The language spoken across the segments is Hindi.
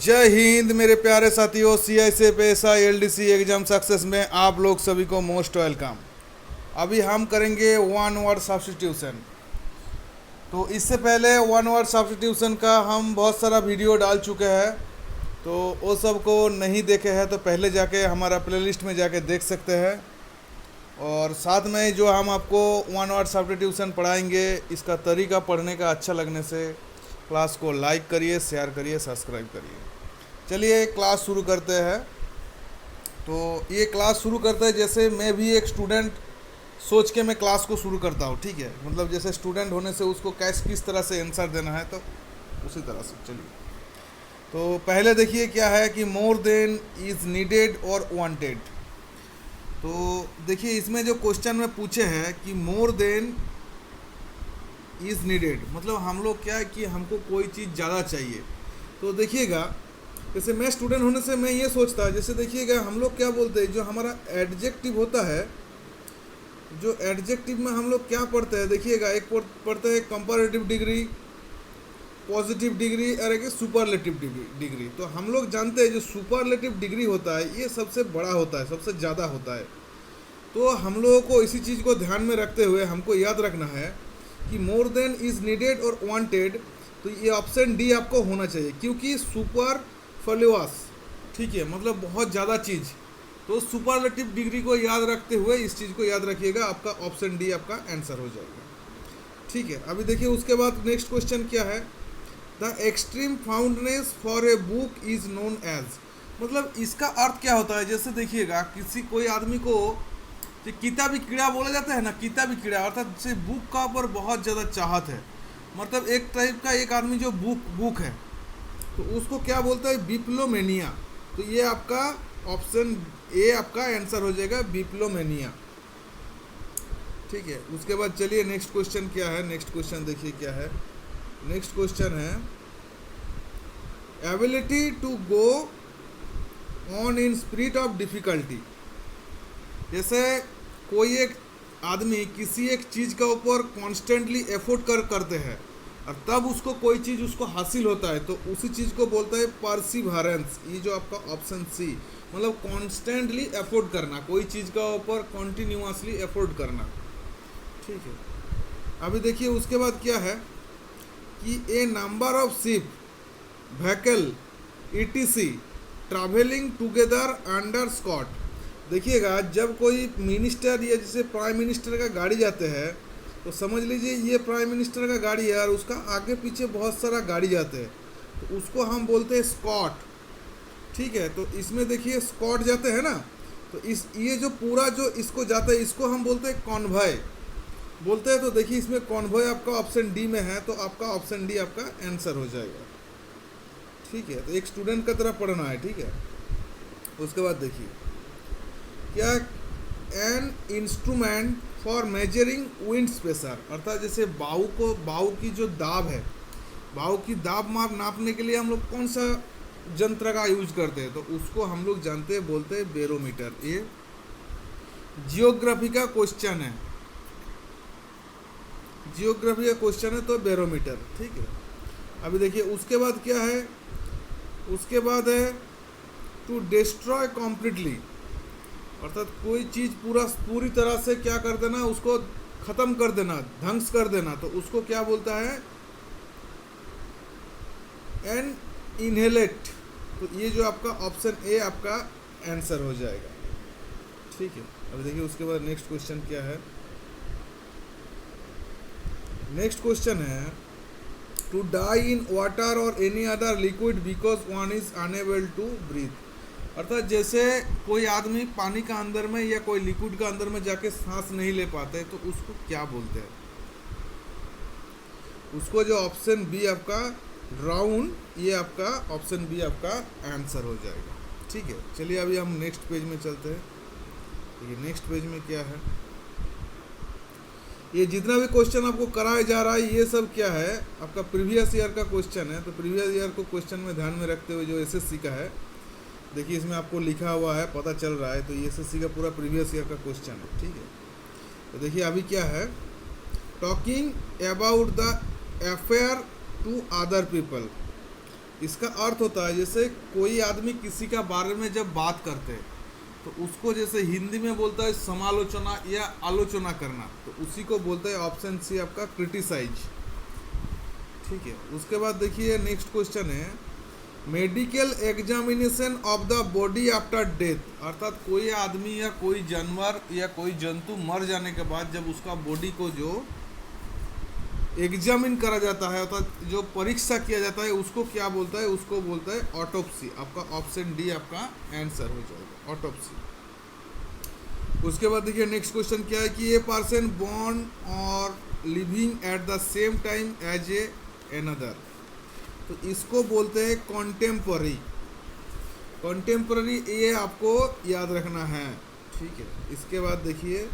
जय हिंद मेरे प्यारे साथियों। CISF LDC एग्जाम सक्सेस में आप लोग सभी को मोस्ट वेलकम। अभी हम करेंगे वन वर्ड सब्स्टिट्यूशन। तो इससे पहले वन वर्ड सब्स्टिट्यूशन का हम बहुत सारा वीडियो डाल चुके हैं, तो वो सब को नहीं देखे हैं तो पहले जाके हमारा प्लेलिस्ट में जाके देख सकते हैं। और साथ में जो हम आपको वन वर्ड सब्स्टिट्यूशन पढ़ाएंगे, इसका तरीका पढ़ने का अच्छा लगने से क्लास को लाइक करिए, शेयर करिए, सब्सक्राइब करिए। चलिए क्लास शुरू करते हैं। तो ये क्लास शुरू करते हैं जैसे मैं भी एक स्टूडेंट सोच के मैं क्लास को शुरू करता हूँ, ठीक है। मतलब जैसे स्टूडेंट होने से उसको किस तरह से आंसर देना है, तो उसी तरह से चलिए। तो पहले देखिए क्या है कि मोर देन इज़ नीडेड और वांटेड। तो देखिए इसमें जो क्वेश्चन में पूछे हैं कि मोर देन इज़ नीडेड, मतलब हम लोग क्या है कि हमको कोई चीज़ ज़्यादा चाहिए। तो देखिएगा जैसे मैं स्टूडेंट होने से मैं ये सोचता है, जैसे देखिएगा हम लोग क्या बोलते हैं, जो हमारा एडजेक्टिव होता है, जो एडजेक्टिव में हम लोग क्या पढ़ते हैं, देखिएगा एक पढ़ते हैं कंपैरेटिव डिग्री, पॉजिटिव डिग्री और एक सुपरलेटिव डिग्री। तो हम लोग जानते हैं जो सुपरलेटिव डिग्री होता है ये सबसे बड़ा होता है, सबसे ज़्यादा होता है। तो हम लोगों को इसी चीज़ को ध्यान में रखते हुए हमको याद रखना है कि मोर देन इज़ नीडेड और वांटेड, तो ये ऑप्शन डी आपको होना चाहिए, क्योंकि सुपर फलिवास, ठीक है, मतलब बहुत ज़्यादा चीज़। तो सुपरलेटिव डिग्री को याद रखते हुए इस चीज़ को याद रखिएगा, आपका ऑप्शन डी आपका आंसर हो जाएगा, ठीक है। अभी देखिए उसके बाद नेक्स्ट क्वेश्चन क्या है, the extreme fondness for a book is known as, मतलब इसका अर्थ क्या होता है। जैसे देखिएगा किसी कोई आदमी को जो किताबी कीड़ा बोला जाता है ना, किताबी कीड़ा अर्थात जैसे बुक का ऊपर बहुत ज़्यादा चाहत है, मतलब एक टाइप का एक आदमी जो बुक है, तो उसको क्या बोलता है, बिप्लोमेनिया। तो ये आपका ऑप्शन ए आपका आंसर हो जाएगा, बिप्लोमेनिया, ठीक है। उसके बाद चलिए नेक्स्ट क्वेश्चन क्या है, नेक्स्ट क्वेश्चन देखिए क्या है। नेक्स्ट क्वेश्चन है ability to go on in spirit of difficulty. जैसे कोई एक आदमी किसी एक चीज़ के ऊपर कॉन्स्टेंटली एफर्ट करते हैं और तब उसको कोई चीज़ उसको हासिल होता है, तो उसी चीज़ को बोलता है परसिवरेंस। ये जो आपका ऑप्शन सी, मतलब कॉन्स्टेंटली एफर्ट करना, कोई चीज़ के ऊपर कॉन्टिन्यूसली एफर्ट करना, ठीक है। अभी देखिए उसके बाद क्या है कि a number of ship, vehicle, ETC travelling together under escort. देखिएगा जब कोई मिनिस्टर या जैसे प्राइम मिनिस्टर का गाड़ी जाते हैं, तो समझ लीजिए ये प्राइम मिनिस्टर का गाड़ी है और उसका आगे पीछे बहुत सारा गाड़ी जाते हैं, तो उसको हम बोलते हैं स्कॉट, ठीक है। तो इसमें देखिए स्कॉट जाते हैं ना, तो ये जो पूरा जो इसको जाता है इसको हम बोलते हैं कॉन्वॉय बोलते हैं। तो देखिए इसमें कॉन्वॉय आपका ऑप्शन डी में है, तो आपका ऑप्शन डी आपका आंसर हो जाएगा, ठीक है। तो एक स्टूडेंट का तरह पढ़ना है, ठीक है। उसके बाद देखिए क्या, an instrument for measuring wind pressure, अर्थात जैसे बाऊ की जो दाब है, बाऊ की दाब नापने के लिए हम लोग कौन सा यंत्र का यूज करते हैं, तो उसको हम लोग जानते हैं, बोलते हैं बैरोमीटर। ये जियोग्राफी का क्वेश्चन है, जियोग्राफी का क्वेश्चन है, तो बैरोमीटर, ठीक है। अभी देखिए उसके बाद क्या है, उसके बाद है टू डिस्ट्रॉय कॉम्प्लीटली, अर्थात कोई चीज़ पूरी तरह से क्या कर देना, उसको ख़त्म कर देना, ध्वंस कर देना, तो उसको क्या बोलता है, एन इनहेलेट। तो ये जो आपका ऑप्शन ए आपका आंसर हो जाएगा, ठीक है। अब देखिए उसके बाद नेक्स्ट क्वेश्चन क्या है। नेक्स्ट क्वेश्चन है to die in water or any other liquid because one is unable to breathe, अर्थात जैसे कोई आदमी पानी का अंदर में या कोई लिक्विड का अंदर में जाके सांस नहीं ले पाते, तो उसको क्या बोलते हैं, उसको जो ऑप्शन बी आपका ड्राउन, ये आपका ऑप्शन बी आपका आंसर हो जाएगा, ठीक है। चलिए अभी हम नेक्स्ट पेज में चलते हैं। देखिए नेक्स्ट पेज में क्या है, ये जितना भी क्वेश्चन आपको कराया जा रहा है ये सब क्या है, आपका प्रीवियस ईयर का क्वेश्चन है। तो प्रीवियस ईयर को क्वेश्चन में ध्यान में रखते हुए जो SSC का है, देखिए इसमें आपको लिखा हुआ है, पता चल रहा है, तो ये SSC का पूरा प्रीवियस ईयर का क्वेश्चन है, ठीक है। तो देखिए अभी क्या है, talking about the affair to other people, इसका अर्थ होता है जैसे कोई आदमी किसी का बारे में जब बात करते हैं तो उसको जैसे हिंदी में बोलता है समालोचना या आलोचना करना, तो उसी को बोलता है ऑप्शन सी आपका क्रिटिसाइज। ठीक है, उसके बाद देखिए नेक्स्ट क्वेश्चन है medical examination of the body after death, अर्थात कोई आदमी या कोई जानवर या कोई जंतु मर जाने के बाद जब उसका बॉडी को जो एग्जामिन करा जाता है अर्थात जो परीक्षा किया जाता है उसको क्या बोलता है, उसको बोलता है ऑटोप्सी। आपका ऑप्शन डी आपका आंसर हो जाएगा, ऑटोप्सी। उसके बाद देखिए नेक्स्ट क्वेश्चन क्या है कि a person born or living at the same time as a another, तो इसको बोलते हैं कॉन्टेम्पररी। कॉन्टेम्पररी ये आपको याद रखना है। ठीक है, इसके बाद देखिए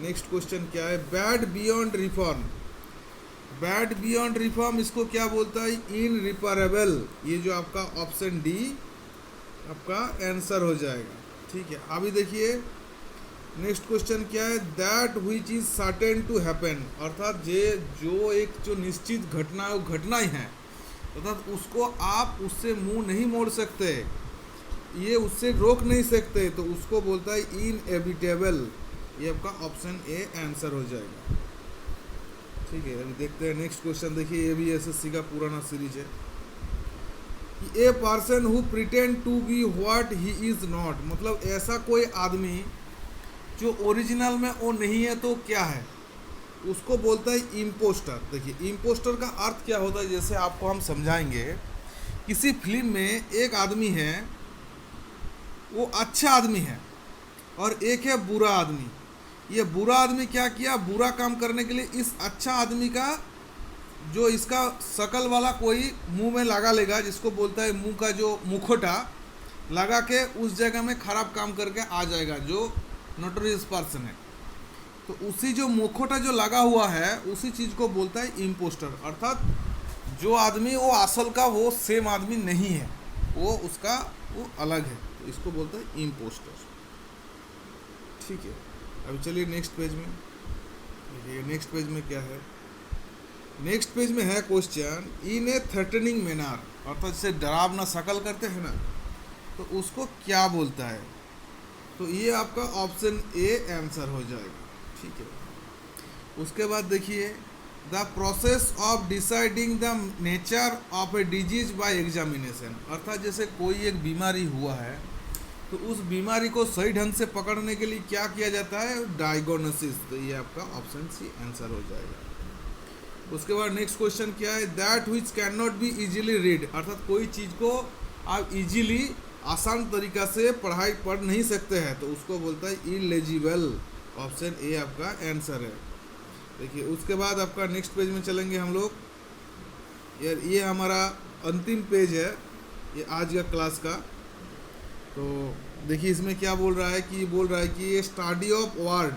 नेक्स्ट क्वेश्चन क्या है bad beyond reform. Bad beyond reform इसको क्या बोलता है, इनरिपेरेबल। ये जो आपका ऑप्शन डी आपका आंसर हो जाएगा। ठीक है, अभी देखिए नेक्स्ट क्वेश्चन क्या है that which is certain to happen, अर्थात जो एक जो निश्चित घटना है वो घटना ही है, अर्थात उसको आप उससे मुंह नहीं मोड़ सकते, ये उससे रोक नहीं सकते, तो उसको बोलता है इनएविटेबल। ये आपका ऑप्शन ए आंसर हो जाएगा। ठीक है, अभी देखते हैं नेक्स्ट क्वेश्चन। देखिए ये भी एसएससी का पुराना सीरीज है कि a person who pretend to be what he is not, मतलब ऐसा कोई आदमी जो ओरिजिनल में वो नहीं है तो क्या है, उसको बोलता है इम्पोस्टर। देखिए इम्पोस्टर का अर्थ क्या होता है, जैसे आपको हम समझाएंगे। किसी फिल्म में एक आदमी है वो अच्छा आदमी है और एक है बुरा आदमी। ये बुरा आदमी क्या किया, बुरा काम करने के लिए इस अच्छा आदमी का जो इसका शकल वाला कोई मुंह में लगा लेगा, जिसको बोलता है मुंह का जो मुखोटा लगा के उस जगह में खराब काम करके आ जाएगा जो नोटोरियस पर्सन है। तो उसी जो मुखोटा जो लगा हुआ है उसी चीज़ को बोलता है इम्पोस्टर, अर्थात जो आदमी वो असल का वो सेम आदमी नहीं है, वो उसका वो अलग है, तो इसको बोलता है इम्पोस्टर। ठीक है, अभी चलिए नेक्स्ट पेज में। देखिए नेक्स्ट पेज में क्या है, नेक्स्ट पेज में है question in A threatening manner, अर्थात जैसे डरावना शकल करते हैं ना, तो उसको क्या बोलता है, तो ये आपका ऑप्शन ए आंसर हो जाएगा। ठीक है, उसके बाद देखिए the process of deciding the nature of a disease bye examination, अर्थात जैसे कोई एक बीमारी हुआ है तो उस बीमारी को सही ढंग से पकड़ने के लिए क्या किया जाता है, डायग्नोसिस। तो ये आपका ऑप्शन सी आंसर हो जाएगा। उसके बाद नेक्स्ट क्वेश्चन क्या है that which can not be easily read, अर्थात कोई चीज़ को आप इजीली आसान तरीका से पढ़ नहीं सकते हैं, तो उसको बोलता है इलेजिबल। ऑप्शन ए आपका आंसर है। देखिए उसके बाद आपका नेक्स्ट पेज में चलेंगे हम लोग। यार ये हमारा अंतिम पेज है ये आज का क्लास का। तो देखिए इसमें क्या बोल रहा है कि ये स्टडी ऑफ वर्ड,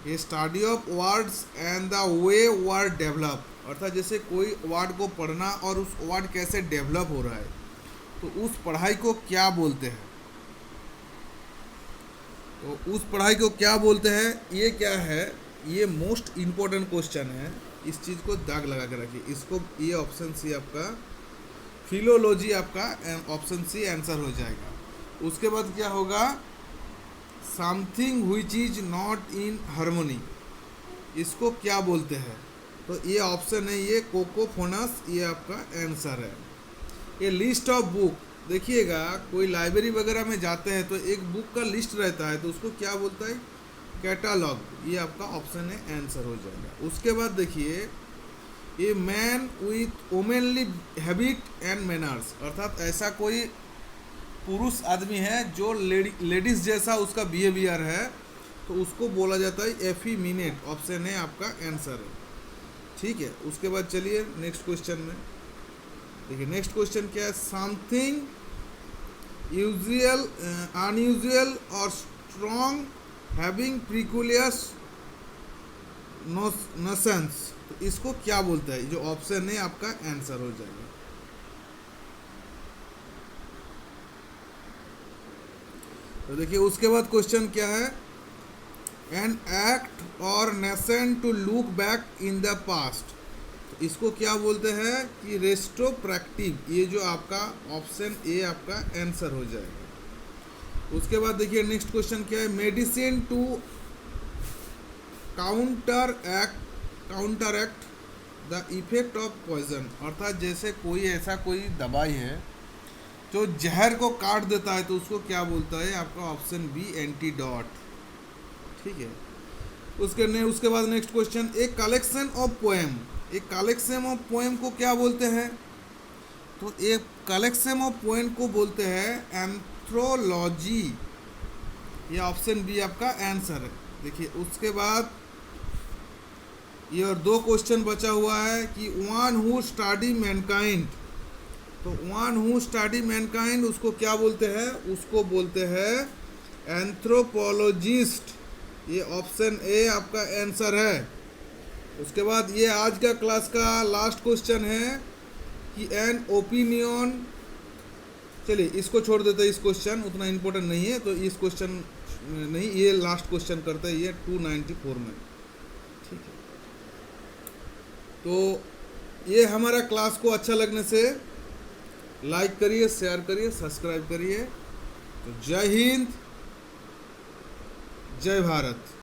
ये study of words and the way word develop, अर्थात जैसे कोई वर्ड को पढ़ना और उस वर्ड कैसे डेवलप हो रहा है, तो उस पढ़ाई को क्या बोलते हैं, तो उस पढ़ाई को क्या बोलते हैं, ये क्या है, ये मोस्ट इम्पोर्टेंट क्वेश्चन है। इस चीज़ को दाग लगा के रखिए, इसको ये ऑप्शन सी आपका फिलोलॉजी आपका ऑप्शन सी आंसर हो जाएगा। उसके बाद क्या होगा something which is not in harmony, इसको क्या बोलते हैं, तो ये ऑप्शन है ये कोकोफोनस, ये आपका आंसर है। ये लिस्ट ऑफ बुक, देखिएगा कोई लाइब्रेरी वगैरह में जाते हैं तो एक बुक का लिस्ट रहता है तो उसको क्या बोलता है, कैटालॉग, ये आपका ऑप्शन है आंसर हो जाएगा। उसके बाद देखिए ये man with womanly habit and manners, अर्थात ऐसा कोई पुरुष आदमी है जो लेडीज जैसा उसका बिहेवियर है, तो उसको बोला जाता है एफीमिनेट। ऑप्शन है आपका आंसर है। ठीक है, उसके बाद चलिए नेक्स्ट क्वेश्चन में। देखिए नेक्स्ट क्वेश्चन क्या है समथिंग यूजुअल अनयूजुअल और स्ट्रॉन्ग हैविंग प्रिकुलियस नोशंस, तो इसको क्या बोलता है, जो ऑप्शन है आपका आंसर हो जाएगा। तो देखिए उसके बाद क्वेश्चन क्या है an act or nation to look back in the past, इसको क्या बोलते हैं कि रेस्ट्रोप्रैक्टिव, ये जो आपका ऑप्शन ए आपका आंसर हो जाएगा। उसके बाद देखिए नेक्स्ट क्वेश्चन क्या है, medicine to counteract the effect of poison, अर्थात जैसे कोई ऐसा कोई दवाई है जो जहर को काट देता है तो उसको क्या बोलता है, आपका ऑप्शन बी एंटीडोट। ठीक है, उसके बाद नेक्स्ट क्वेश्चन, एक कलेक्शन ऑफ पोएम, एक कलेक्शन ऑफ पोएम को क्या बोलते हैं, तो एक कलेक्शन ऑफ पोएम को बोलते हैं एंथ्रोलॉजी, ये ऑप्शन बी आपका आंसर है। देखिए उसके बाद ये और दो क्वेश्चन बचा हुआ है कि वन हु स्टडी मैनकाइंड, तो वन हु स्टडी मैनकाइंड उसको क्या बोलते हैं, उसको बोलते हैं एंथ्रोपोलॉजिस्ट, ये ऑप्शन ए आपका आंसर है। उसके बाद ये आज का क्लास का लास्ट क्वेश्चन है कि एन ओपिनियन, चलिए इसको छोड़ देते हैं, इस क्वेश्चन उतना इम्पोर्टेंट नहीं है, तो इस क्वेश्चन नहीं, ये लास्ट क्वेश्चन करते हैं, ये 294 में। ठीक है, तो ये हमारा क्लास को अच्छा लगने से लाइक करिए, शेयर करिए, सब्सक्राइब करिए। तो जय हिंद, जय भारत।